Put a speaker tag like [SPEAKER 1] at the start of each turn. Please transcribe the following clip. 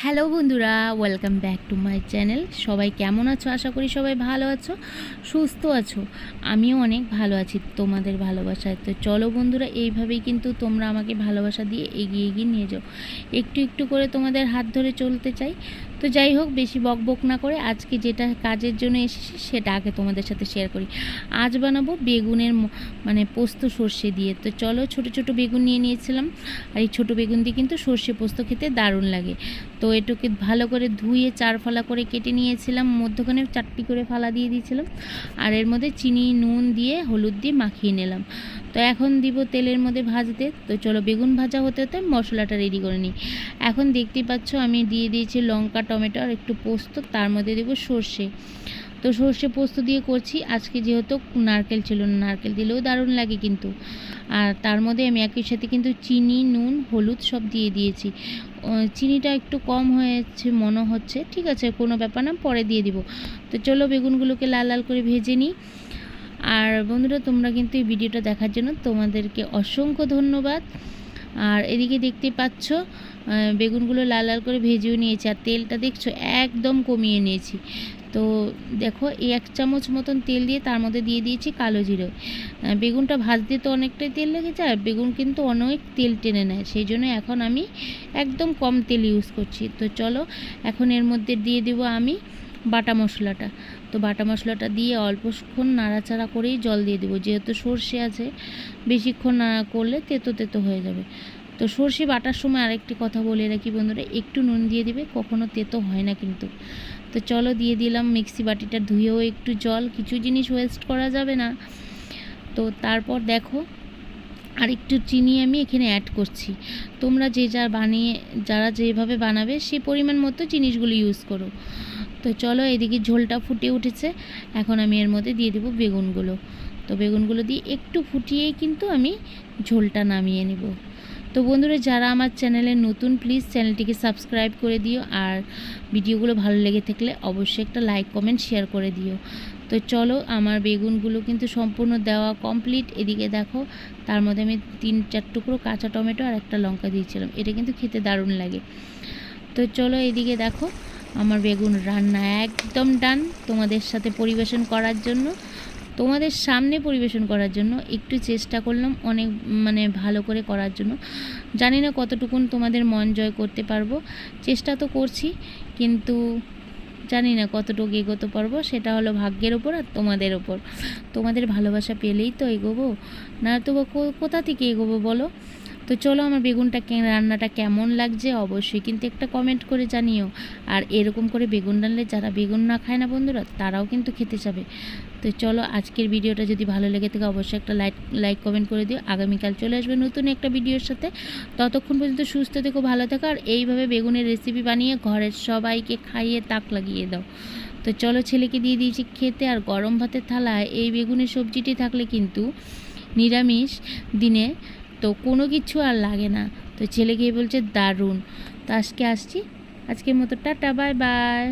[SPEAKER 1] Hello বন্ধুরা, welcome back to my channel. সবাই কেমন আছো? আশা করি সবাই ভালো আছো, সুস্থ আছো। আমিও অনেক ভালো আছি তোমাদের ভালোবাসায়। তো চলো বন্ধুরা, এইভাবেই কিন্তু তোমরা আমাকে ভালোবাসা দিয়ে এগিয়ে এগিয়ে নিয়ে যাও। একটু একটু করে তোমাদের হাত ধরে চলতে চাই। তো যাই হোক, বেশি বক বক না করে আজকে যেটা কাজের জন্য এসেছি সেটা আগে তোমাদের সাথে শেয়ার করি। আজ বানাবো বেগুনের পোস্ত সর্ষে দিয়ে। তো চলো, ছোট ছোট বেগুন নিয়ে নিয়েছিলাম। আর এই ছোটো বেগুন দিয়ে কিন্তু সর্ষে পোস্ত খেতে দারুণ লাগে। তো এটাকে ভালো করে ধুয়ে 4 ফালা করে কেটে নিয়েছিলাম, মধ্যখানে 4টি করে ফালা দিয়ে দিয়েছিলাম। আর এর মধ্যে চিনি, নুন দিয়ে, হলুদ দিয়ে মাখিয়ে নিলাম। তো এখন দিব তেলের মধ্যে ভাজতে। তো চলো, বেগুন ভাজা হতে হতে মশলাটা রেডি করে নিই। এখন দেখতেই পাচ্ছ আমি দিয়ে দিয়েছি লঙ্কা, টমেটো আর একটু পোস্ত, তার মধ্যে দেবো সর্ষে। তো সর্ষে পোস্ত দিয়ে করছি আজকে, যেহেতু নারকেল ছিল না, নারকেল দিলেও দারুণ লাগে কিন্তু। আর তার মধ্যে আমি একই সাথে কিন্তু চিনি, নুন, হলুদ সব দিয়ে দিয়েছি। চিনিটা একটু কম হয়েছে মনে হচ্ছে, ঠিক আছে, কোনো ব্যাপার না, পরে দিয়ে দিব। তো চলো, বেগুনগুলোকে লাল লাল করে ভেজে নিই। আর বন্ধুরা, তোমরা কিন্তু এই ভিডিওটা দেখার জন্য তোমাদেরকে অসংখ্য ধন্যবাদ। আর এদিকে দেখতেই পাচ্ছ বেগুনগুলো লাল লাল করে ভেজেও নিয়েছি। আর তেলটা দেখছো একদম কমিয়ে নিয়েছি। তো দেখো, এই 1 চামচ মতন তেল দিয়ে তার মধ্যে দিয়ে দিয়েছি কালো জিরে। বেগুনটা ভাজতে তো অনেকটাই তেল লেগে যায়, বেগুন কিন্তু অনেক তেল টেনে নেয়, সেই জন্য এখন আমি একদম কম তেল ইউজ করছি। তো চলো, এখন এর মধ্যে দিয়ে দেবো আমি বাটা মশলাটা। তো বাটা মশলাটা দিয়ে অল্পক্ষণ নাড়াচাড়া করেই জল দিয়ে দেবো, যেহেতু সর্ষে আছে, বেশিক্ষণ নাড়া করলে তেতো তেতো হয়ে যাবে। তো সর্ষে বাটার সময় আরেকটি কথা বলে রাখি বন্ধুরা, একটু নুন দিয়ে দিবে, কখনো তেতো হয় না কিন্তু। তো চলো, দিয়ে দিলাম মিক্সি বাটিটা ধুয়েও একটু জল, কিছু জিনিস ওয়েস্ট করা যাবে না। তো তারপর দেখো, আর একটু চিনি আমি এখানে অ্যাড করছি। তোমরা যারা যেভাবে বানাবে সেই পরিমাণ মতো জিনিসগুলো ইউজ করো। তো চলো, এদিকে ঝোলটা ফুটে উঠেছে। এখন আমি এর মধ্যে দিয়ে দেবো বেগুনগুলো। তো বেগুনগুলো দিয়ে একটু ফুটিয়েই কিন্তু আমি ঝোলটা নামিয়ে নেব। তো বন্ধুরা, যারা আমার চ্যানেলে নতুন, প্লিজ চ্যানেলটিকে সাবস্ক্রাইব করে দিও। আর ভিডিওগুলো ভালো লেগে থাকলে অবশ্যই একটা লাইক, কমেন্ট, শেয়ার করে দিও। তো চলো, আমার বেগুনগুলো কিন্তু সম্পূর্ণ দেওয়া কমপ্লিট। এদিকে দেখো, তার মধ্যে আমি 3-4 টুকরো কাঁচা টমেটো আর একটা লঙ্কা দিয়েছিলাম, এটা কিন্তু খেতে দারুণ লাগে। তো চলো, এদিকে দেখো, আমার বেগুন রান্না একদম ডান। তোমাদের সাথে পরিবেশন করার জন্য, তোমাদের সামনে পরিবেশন করার জন্য একটু চেষ্টা করলাম, অনেক ভালো করে করার জন্য। জানি না কতটুকুন তোমাদের মন জয় করতে পারবো, চেষ্টা তো করছি, কিন্তু জানি না কতটুকু এগোতে পারবো, সেটা হলো ভাগ্যের ওপর আর তোমাদের ওপর। তোমাদের ভালোবাসা পেলেই তো এগোবো, না তো কোথা থেকে এগোবো বলো। তো চলো, আমার রান্নাটা কেমন লাগছে অবশ্যই কিন্তু একটা কমেন্ট করে জানিও। আর এরকম করে বেগুন রান্নলে যারা বেগুন না খায় না বন্ধুরা, তারাও কিন্তু খেতে যাবে। তো চলো, আজকের ভিডিওটা যদি ভালো লেগে থাকে অবশ্যই একটা লাইক কমেন্ট করে দিও। আগামীকাল চলে আসবে নতুন একটা ভিডিওর সাথে। ততক্ষণ পর্যন্ত সুস্থ থেকো, ভালো থেকো। আর এইভাবে বেগুনের রেসিপি বানিয়ে ঘরের সবাইকে খাইয়ে তাক লাগিয়ে দাও। তো চলো, ছেলেকে দিয়ে দিয়েছি খেতে। আর গরম ভাতের থালায় এই বেগুনের সবজিটি থাকলে কিন্তু নিরামিষ দিনে তো কোনো কিছু আর লাগে না। তো ছেলে গিয়ে বলছে দারুণ। তো আজকে আসছি, আজকের মতো টাটা, বাই বাই।